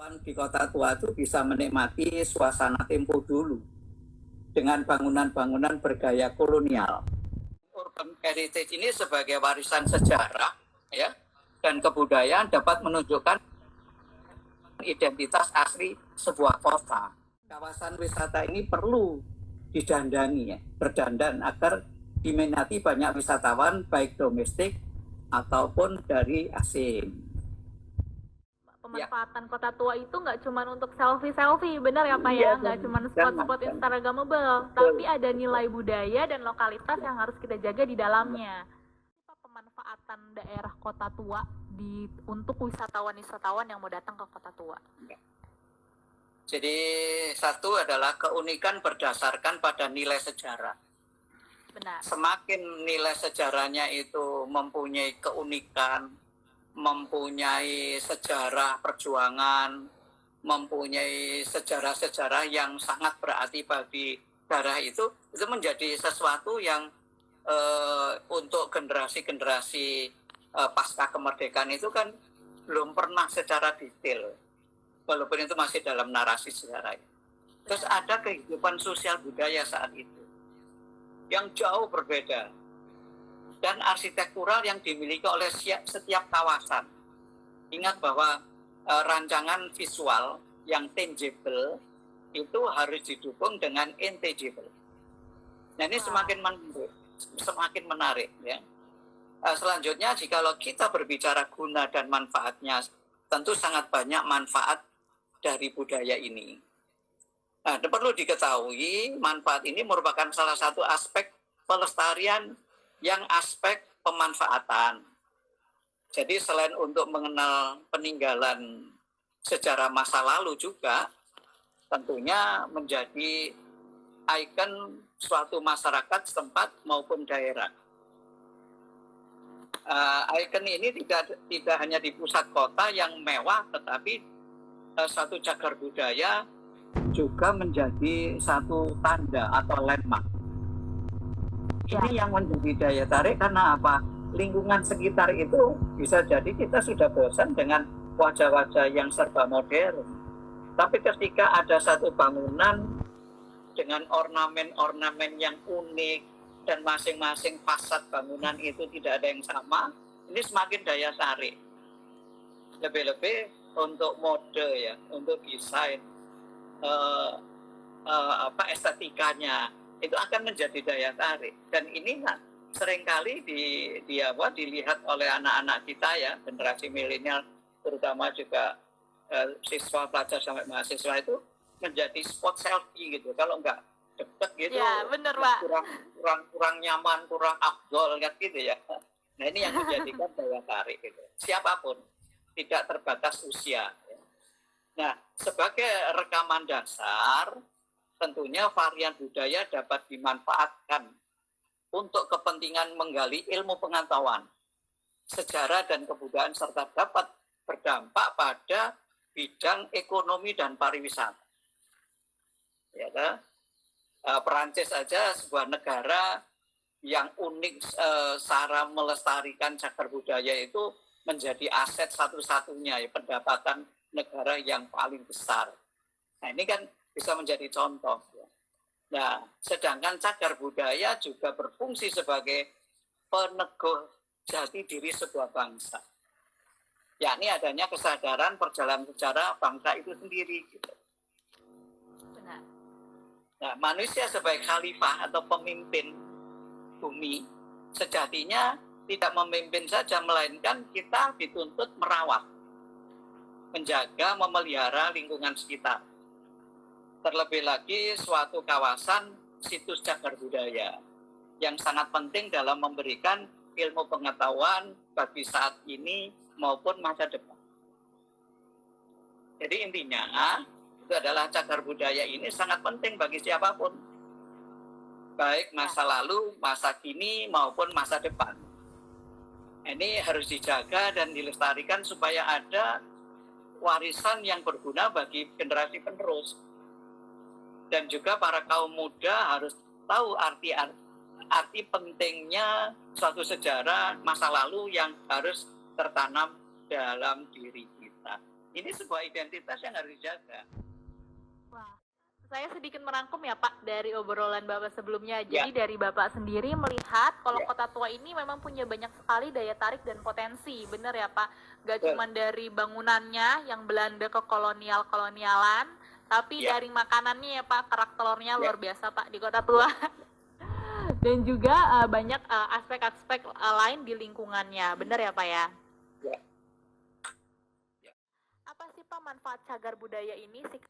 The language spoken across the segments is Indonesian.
Di Kota Tua itu bisa menikmati suasana tempo dulu dengan bangunan-bangunan bergaya kolonial. Urban heritage ini sebagai warisan sejarah ya dan kebudayaan dapat menunjukkan identitas asli sebuah kota. Kawasan wisata ini perlu didandani ya, berdandan agar diminati banyak wisatawan baik domestik ataupun dari asing. Pemanfaatan Kota Tua itu nggak cuma untuk selfie, benar ya Pak ya? Nggak cuma spot-spot Instagramable, tapi ada nilai budaya dan lokalitas yang harus kita jaga di dalamnya. Pemanfaatan daerah Kota Tua untuk wisatawan-wisatawan yang mau datang ke Kota Tua. Jadi satu adalah keunikan berdasarkan pada nilai sejarah. Benar. Semakin nilai sejarahnya itu mempunyai keunikan, mempunyai sejarah perjuangan, mempunyai sejarah-sejarah yang sangat berarti bagi daerah itu menjadi sesuatu yang untuk generasi-generasi pasca kemerdekaan itu kan belum pernah secara detail, walaupun itu masih dalam narasi sejarah. Terus ada kehidupan sosial budaya saat itu yang jauh berbeda, dan arsitektural yang dimiliki oleh setiap kawasan. Ingat bahwa rancangan visual yang tangible itu harus didukung dengan intangible. Nah ini semakin menarik ya. Selanjutnya jikalau kita berbicara guna dan manfaatnya, tentu sangat banyak manfaat dari budaya ini. Nah, perlu diketahui manfaat ini merupakan salah satu aspek pelestarian yang aspek pemanfaatan. Jadi selain untuk mengenal peninggalan sejarah masa lalu juga tentunya menjadi ikon suatu masyarakat setempat maupun daerah. Ikon ini tidak hanya di pusat kota yang mewah, tetapi satu cagar budaya juga menjadi satu tanda atau landmark. Ini yang menjadi daya tarik karena apa? Lingkungan sekitar itu bisa jadi kita sudah bosan dengan wajah-wajah yang serba modern. Tapi ketika ada satu bangunan dengan ornamen-ornamen yang unik dan masing-masing fasad bangunan itu tidak ada yang sama, ini semakin daya tarik. Lebih-lebih untuk mode ya, untuk desain, estetikanya itu akan menjadi daya tarik, dan ini seringkali dilihat oleh anak-anak kita ya, generasi milenial terutama juga siswa pelajar sampai mahasiswa itu menjadi spot selfie gitu. Kalau nggak deket gitu ya, bener, Pak. kurang nyaman, kurang afdol gitu ya. Nah ini yang menjadikan daya tarik gitu. Siapapun, tidak terbatas usia ya. Nah sebagai rekaman dasar, tentunya varian budaya dapat dimanfaatkan untuk kepentingan menggali ilmu pengetahuan, sejarah dan kebudayaan, serta dapat berdampak pada bidang ekonomi dan pariwisata. Ya, Perancis saja sebuah negara yang unik, cara melestarikan cagar budaya itu menjadi aset satu-satunya, ya, pendapatan negara yang paling besar. Nah ini kan bisa menjadi contoh. Nah, sedangkan cagar budaya juga berfungsi sebagai peneguh jati diri sebuah bangsa, yakni adanya kesadaran perjalanan sejarah bangsa itu sendiri. Gitu. Benar. Nah, manusia sebagai khalifah atau pemimpin bumi sejatinya tidak memimpin saja, melainkan kita dituntut merawat, menjaga, memelihara lingkungan sekitar. Terlebih lagi suatu kawasan situs cagar budaya yang sangat penting dalam memberikan ilmu pengetahuan bagi saat ini maupun masa depan. Jadi intinya itu adalah cagar budaya ini sangat penting bagi siapapun, baik masa lalu, masa kini maupun masa depan. Ini harus dijaga dan dilestarikan supaya ada warisan yang berguna bagi generasi penerus. Dan juga para kaum muda harus tahu arti pentingnya suatu sejarah masa lalu yang harus tertanam dalam diri kita. Ini sebuah identitas yang harus dijaga. Wah, saya sedikit merangkum ya Pak dari obrolan Bapak sebelumnya. Jadi dari Bapak sendiri melihat kalau Kota Tua ini memang punya banyak sekali daya tarik dan potensi, benar ya Pak? Gak cuma dari bangunannya yang Belanda ke kolonialan, tapi dari makanannya ya Pak, kerak telurnya luar biasa Pak di Kota Tua. Dan juga banyak aspek-aspek lain di lingkungannya, benar ya Pak ya? Apa sih Pak manfaat cagar budaya ini sih?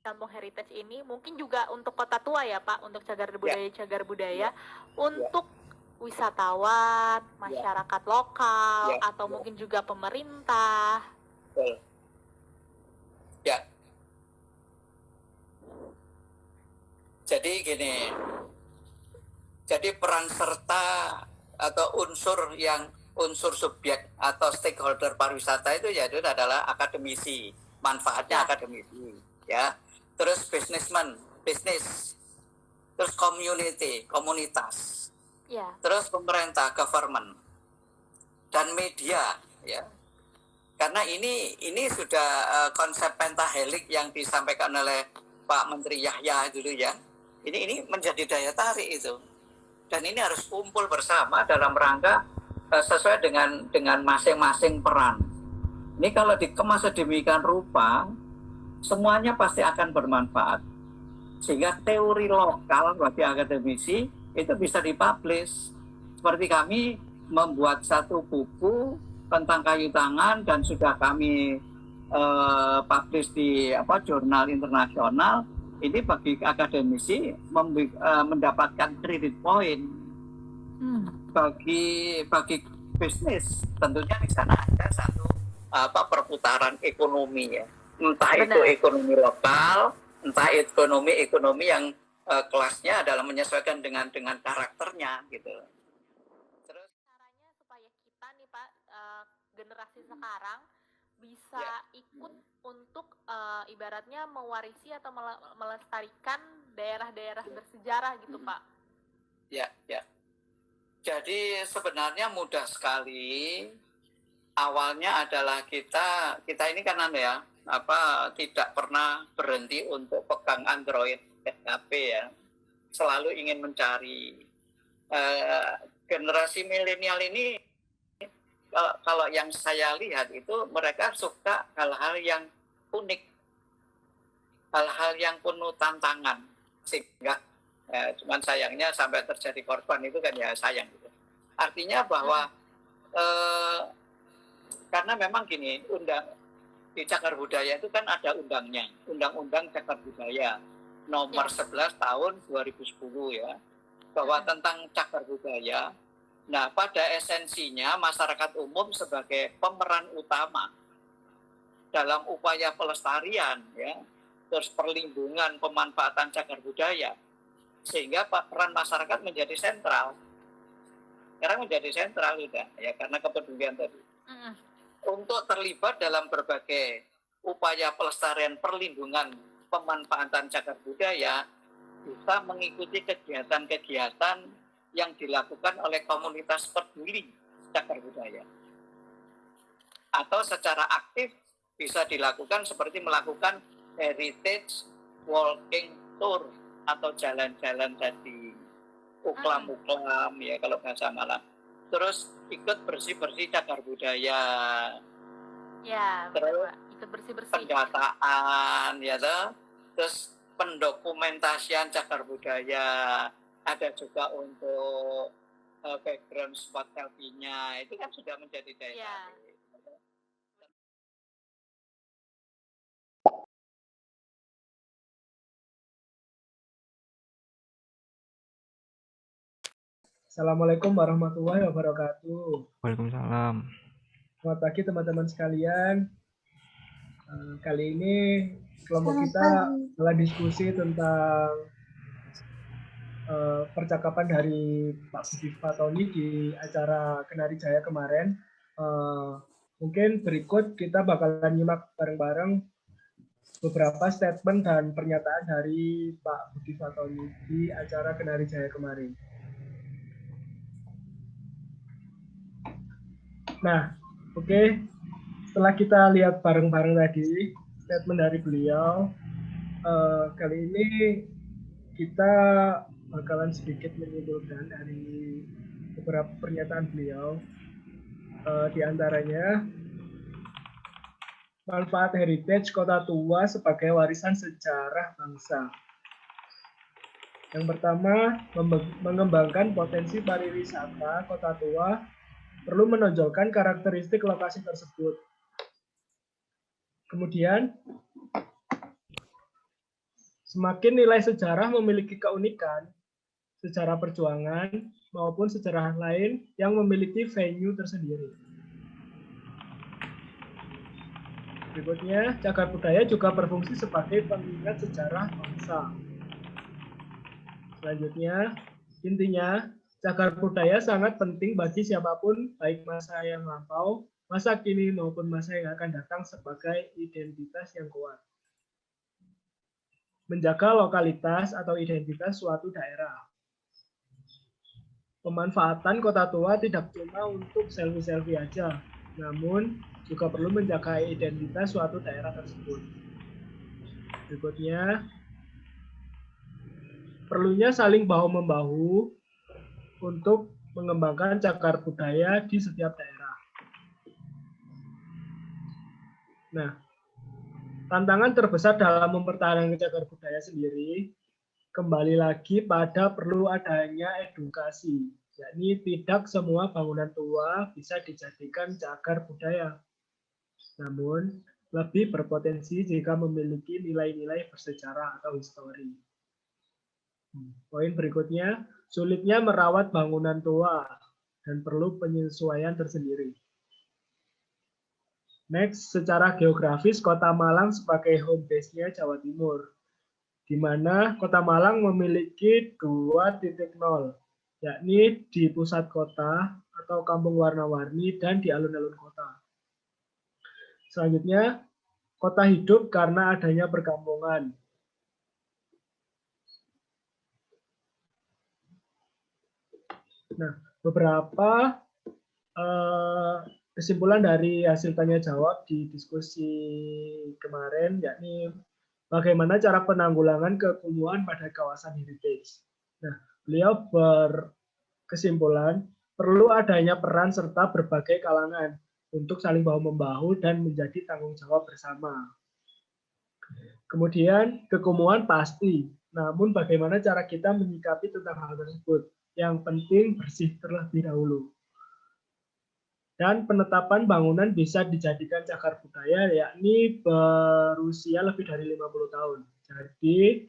Kampung Heritage ini mungkin juga untuk Kota Tua ya Pak, untuk cagar budaya untuk wisatawan, masyarakat lokal atau mungkin juga pemerintah. Ya. Jadi gini. Jadi peran serta atau unsur subjek atau stakeholder pariwisata itu yaitu adalah akademisi, manfaatnya akademisi, ya. Terus bisnis, terus komunitas, terus pemerintah, government, dan media, ya. Karena ini sudah konsep pentahelik yang disampaikan oleh Pak Menteri Yahya dulu ya. Ini menjadi daya tarik itu, dan ini harus kumpul bersama dalam rangka sesuai dengan masing-masing peran. Ini kalau dikemas sedemikian rupa, semuanya pasti akan bermanfaat. Sehingga teori lokal bagi akademisi itu bisa dipublish. Seperti kami membuat satu buku tentang kayu tangan dan sudah kami publish di jurnal internasional. Ini bagi akademisi mendapatkan credit point. Bagi bisnis tentunya di sana ada satu perputaran ekonomi ya. Entah itu ekonomi lokal, entah ekonomi yang kelasnya adalah menyesuaikan dengan karakternya gitu. Terus caranya supaya kita nih Pak, generasi sekarang bisa ikut untuk ibaratnya mewarisi atau melestarikan daerah-daerah bersejarah gitu Pak. Ya. Jadi sebenarnya mudah sekali. Awalnya adalah kita ini kan tidak pernah berhenti untuk pegang Android, HP ya. Selalu ingin mencari. Generasi milenial ini kalau yang saya lihat itu mereka suka hal-hal yang unik, hal-hal yang penuh tantangan, sehingga cuman sayangnya sampai terjadi korban itu kan ya sayang gitu. Artinya bahwa karena memang gini, di Cagar Budaya itu kan ada undangnya, Undang-Undang Cagar Budaya nomor 11 tahun 2010 ya, bahwa tentang cagar budaya. Nah, pada esensinya masyarakat umum sebagai pemeran utama dalam upaya pelestarian ya, terus perlindungan pemanfaatan cagar budaya, sehingga peran masyarakat menjadi sentral. Sekarang menjadi sentral ya karena kepedulian tadi. Untuk terlibat dalam berbagai upaya pelestarian perlindungan pemanfaatan cagar budaya, bisa mengikuti kegiatan-kegiatan yang dilakukan oleh komunitas peduli cagar budaya. Atau secara aktif bisa dilakukan seperti melakukan heritage walking tour atau jalan-jalan tadi, uklam-uklam ya kalau bahasa Malang. Terus ikut bersih-bersih cagar budaya. Ya, terus ikut bersih-bersih. Pendataan ya toh. Terus pendokumentasian cagar budaya. Ada juga untuk background spot selfie-nya. Itu kan sudah menjadi daya tarik. Assalamualaikum warahmatullahi wabarakatuh. Waalaikumsalam. Selamat pagi teman-teman sekalian. Kali ini kelompok kita telah diskusi tentang percakapan dari Pak Budi Fatoni di acara Kenari Jaya kemarin. Mungkin berikut kita bakalan nyimak bareng-bareng beberapa statement dan pernyataan dari Pak Budi Fatoni di acara Kenari Jaya kemarin. Nah, oke. setelah kita lihat bareng-bareng tadi statement dari beliau, kali ini kita bakalan sedikit menyimpulkan dari beberapa pernyataan beliau. Di antaranya, manfaat heritage kota tua sebagai warisan sejarah bangsa. Yang pertama, mengembangkan potensi pariwisata kota tua perlu menonjolkan karakteristik lokasi tersebut. Kemudian, semakin nilai sejarah memiliki keunikan, sejarah perjuangan maupun sejarah lain yang memiliki venue tersendiri. Berikutnya, cagar budaya juga berfungsi sebagai pengingat sejarah bangsa. Selanjutnya, intinya, cagar budaya sangat penting bagi siapapun, baik masa yang lampau, masa kini, maupun masa yang akan datang sebagai identitas yang kuat. Menjaga lokalitas atau identitas suatu daerah. Pemanfaatan kota tua tidak cuma untuk selfie-selfie aja, namun juga perlu menjaga identitas suatu daerah tersebut. Berikutnya, perlunya saling bahu-membahu untuk mengembangkan cagar budaya di setiap daerah. Nah, tantangan terbesar dalam mempertahankan cagar budaya sendiri kembali lagi pada perlu adanya edukasi, yakni tidak semua bangunan tua bisa dijadikan cagar budaya. Namun, lebih berpotensi jika memiliki nilai-nilai bersejarah atau histori. Poin berikutnya, sulitnya merawat bangunan tua dan perlu penyesuaian tersendiri. Next, secara geografis, Kota Malang sebagai home base-nya Jawa Timur, di mana Kota Malang memiliki 2.0, yakni di pusat kota atau kampung warna-warni dan di alun-alun kota. Selanjutnya, kota hidup karena adanya perkampungan. Nah, beberapa kesimpulan dari hasil tanya jawab di diskusi kemarin, yakni bagaimana cara penanggulangan kekumuhan pada kawasan heritage. Nah, beliau berkesimpulan perlu adanya peran serta berbagai kalangan untuk saling bahu-membahu dan menjadi tanggung jawab bersama. Kemudian kekumuhan pasti, namun bagaimana cara kita menyikapi tentang hal tersebut? Yang penting bersih terlebih dahulu. Dan penetapan bangunan bisa dijadikan cagar budaya, yakni berusia lebih dari 50 tahun. Jadi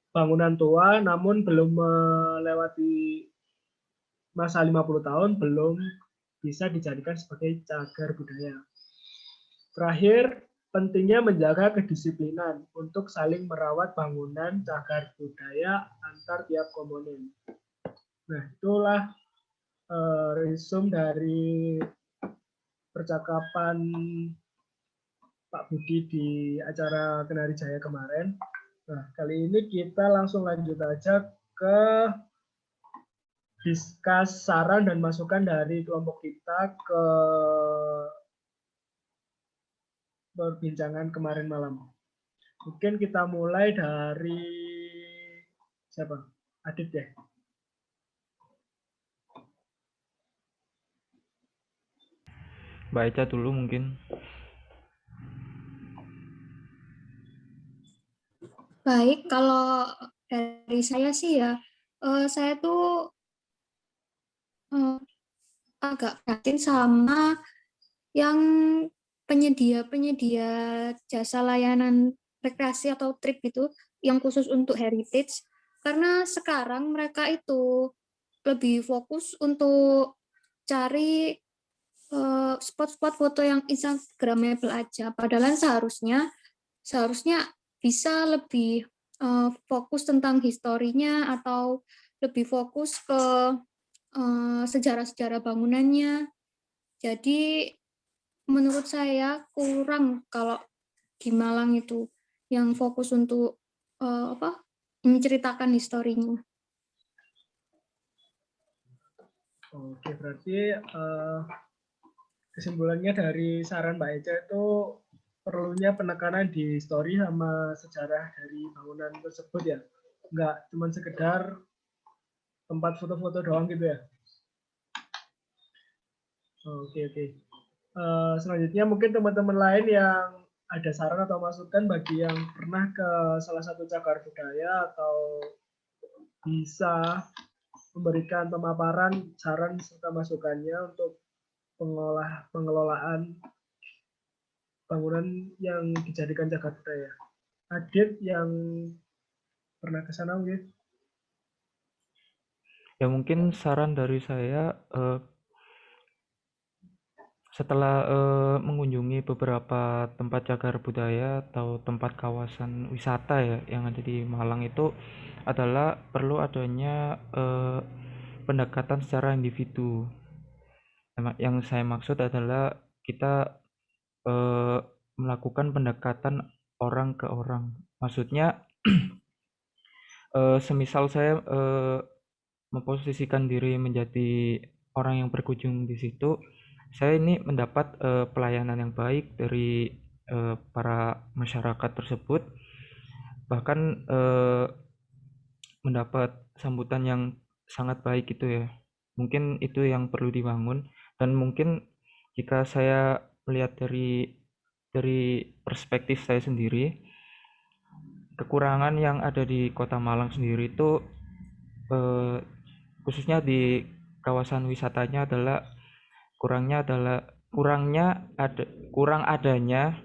bangunan tua namun belum melewati masa 50 tahun belum bisa dijadikan sebagai cagar budaya. Terakhir, pentingnya menjaga kedisiplinan untuk saling merawat bangunan cagar budaya antar tiap komponen. Nah, itulah resume dari percakapan Pak Budi di acara Kenari Jaya kemarin. Nah, kali ini kita langsung lanjut aja ke diskus saran dan masukan dari kelompok kita ke perbincangan kemarin malam. Mungkin kita mulai dari siapa? Adit ya. Baca dulu mungkin. Baik, kalau dari saya sih ya, saya tuh agak prihatin sama yang penyedia jasa layanan rekreasi atau trip itu yang khusus untuk heritage, karena sekarang mereka itu lebih fokus untuk cari spot-spot foto yang instagramable aja, padahal seharusnya bisa lebih fokus tentang historinya atau lebih fokus ke sejarah-sejarah bangunannya. Jadi menurut saya kurang kalau di Malang itu yang fokus untuk menceritakan historinya. Oke, berarti kesimpulannya dari saran Mbak Eca itu perlunya penekanan di story sama sejarah dari bangunan tersebut ya. Nggak cuma sekedar tempat foto-foto doang gitu ya. Oke, oke. Selanjutnya mungkin teman-teman lain yang ada saran atau masukan bagi yang pernah ke salah satu cagar budaya atau bisa memberikan pemaparan, saran serta masukannya untuk pengelolaan bangunan yang dijadikan cagar budaya. Adit yang pernah ke sana mungkin? Ya mungkin saran dari saya setelah mengunjungi beberapa tempat cagar budaya atau tempat kawasan wisata ya yang ada di Malang itu adalah perlu adanya pendekatan secara individu. Yang saya maksud adalah kita melakukan pendekatan orang ke orang. Maksudnya semisal saya memposisikan diri menjadi orang yang berkunjung di situ, saya ini mendapat pelayanan yang baik dari para masyarakat tersebut, bahkan mendapat sambutan yang sangat baik gitu ya. Mungkin itu yang perlu dibangun, dan mungkin jika saya melihat dari perspektif saya sendiri, kekurangan yang ada di Kota Malang sendiri itu khususnya di kawasan wisatanya adalah kurang adanya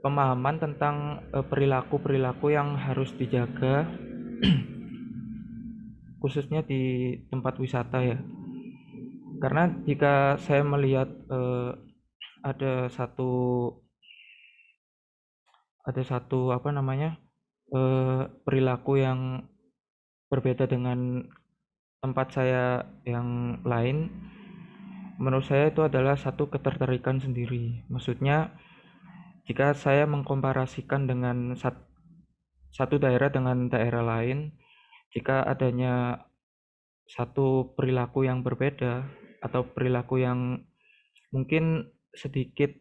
pemahaman tentang perilaku-perilaku yang harus dijaga khususnya di tempat wisata ya. Karena jika saya melihat ada satu perilaku yang berbeda dengan tempat saya yang lain, menurut saya itu adalah satu ketertarikan sendiri. Maksudnya jika saya mengkomparasikan dengan satu daerah dengan daerah lain, jika adanya satu perilaku yang berbeda atau perilaku yang mungkin sedikit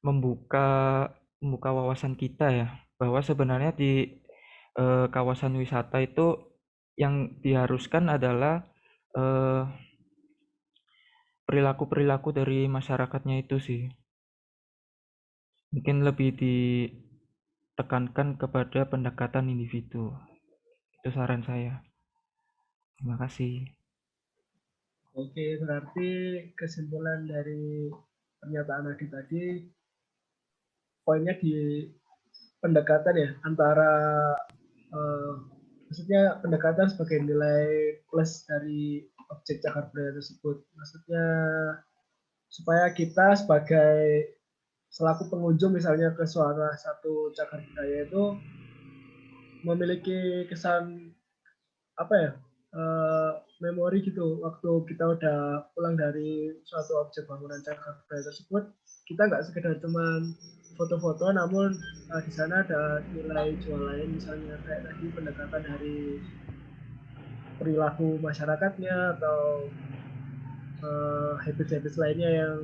membuka wawasan kita ya, bahwa sebenarnya di kawasan wisata itu yang diharuskan adalah perilaku-perilaku dari masyarakatnya itu sih. Mungkin lebih ditekankan kepada pendekatan individu. Itu saran saya. Terima kasih. Oke, berarti kesimpulan dari pernyataan Adit tadi, poinnya di pendekatan ya, antara maksudnya pendekatan sebagai nilai plus dari objek cagar budaya tersebut. Maksudnya supaya kita sebagai selaku pengunjung misalnya ke salah satu cagar budaya itu memiliki kesan apa ya, memori gitu, waktu kita udah pulang dari suatu objek bangunan cagar budaya tersebut, kita nggak sekedar cuman foto-foto, namun di sana ada nilai jual lain, misalnya kayak tadi pendekatan dari perilaku masyarakatnya atau habits-habits lainnya yang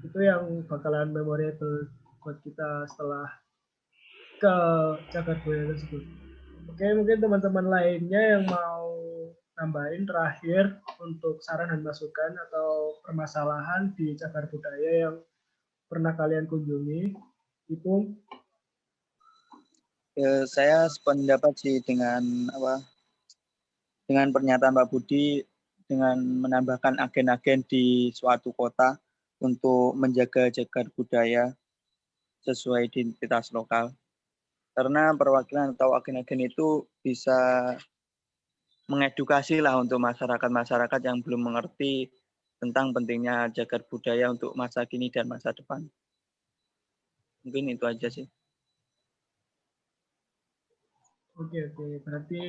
itu yang bakalan memorable buat kita setelah ke cagar budaya tersebut. Oke, mungkin teman-teman lainnya yang mau nambahin terakhir untuk saran dan masukan atau permasalahan di cagar budaya yang pernah kalian kunjungi, itu saya sependapat sih dengan pernyataan Pak Budi, dengan menambahkan agen-agen di suatu kota untuk menjaga cagar budaya sesuai identitas lokal. Karena perwakilan atau agen-agen itu bisa mengedukasi lah untuk masyarakat-masyarakat yang belum mengerti tentang pentingnya cagar budaya untuk masa kini dan masa depan. Mungkin itu aja sih. Oke. Berarti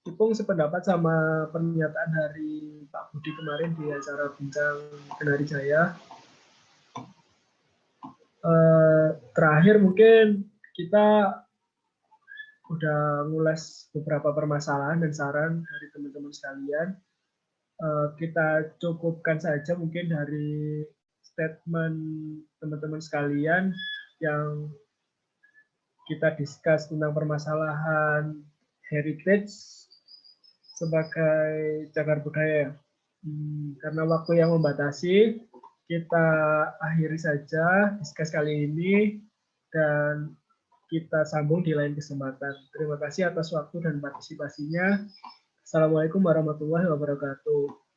Ipung sependapat sama pernyataan dari Pak Budi kemarin di acara Bincang Kenari Jaya. Terakhir mungkin kita udah ngulas beberapa permasalahan dan saran dari teman-teman sekalian. Kita cukupkan saja mungkin dari statement teman-teman sekalian yang kita discuss tentang permasalahan heritage sebagai cagar budaya. Karena waktu yang membatasi, kita akhiri saja discuss kali ini dan kita sambung di lain kesempatan. Terima kasih atas waktu dan partisipasinya. Assalamualaikum warahmatullahi wabarakatuh.